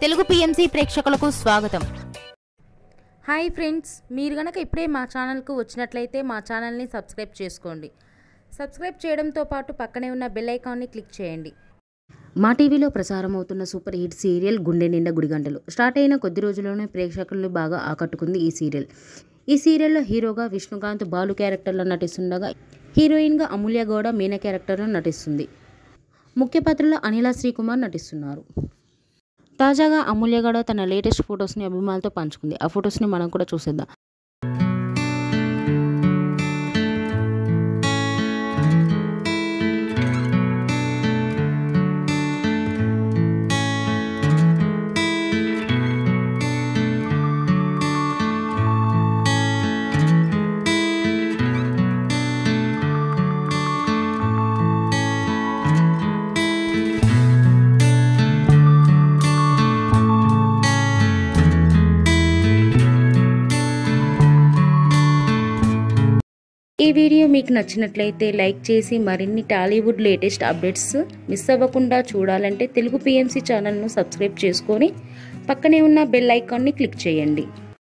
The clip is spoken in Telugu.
తెలుగు పిఎంసి ప్రేక్షకులకు స్వాగతం. హాయ్ ఫ్రెండ్స్, మీరు గనక ఇప్పుడే మా ఛానల్కు వచ్చినట్లయితే మా ఛానల్ని సబ్స్క్రైబ్ చేసుకోండి. సబ్స్క్రైబ్ చేయడంతో పాటు పక్కనే ఉన్న బెల్ ఐకాన్ని క్లిక్ చేయండి. మా టీవీలో ప్రసారం అవుతున్న సూపర్ హిట్ సీరియల్ గుండె నిండా గుడిగంటలు స్టార్ట్ అయిన కొద్ది రోజుల్లోనే ప్రేక్షకులను బాగా ఆకట్టుకుంది ఈ సీరియల్. ఈ సీరియల్లో హీరోగా విష్ణుకాంత్ బాలు క్యారెక్టర్లో నటిస్తుండగా హీరోయిన్గా అమూల్య గౌడ మీనా క్యారెక్టర్లో నటిస్తుంది. ముఖ్య పాత్రలో అనిలా శ్రీకుమార్ నటిస్తున్నారు. తాజాగా అమూల్య గౌడ తన లేటెస్ట్ ఫొటోస్ని అభిమానులతో పంచుకుంది. ఆ ఫొటోస్ని మనం కూడా చూసేద్దాం. ఈ వీడియో మీకు నచ్చినట్లయితే లైక్ చేసి మరిన్ని టాలీవుడ్ లేటెస్ట్ అప్డేట్స్ మిస్ అవ్వకుండా చూడాలంటే తెలుగు పిఎంసి ఛానల్ను సబ్స్క్రైబ్ చేసుకొని పక్కనే ఉన్న బెల్ ఐకాన్ని క్లిక్ చేయండి.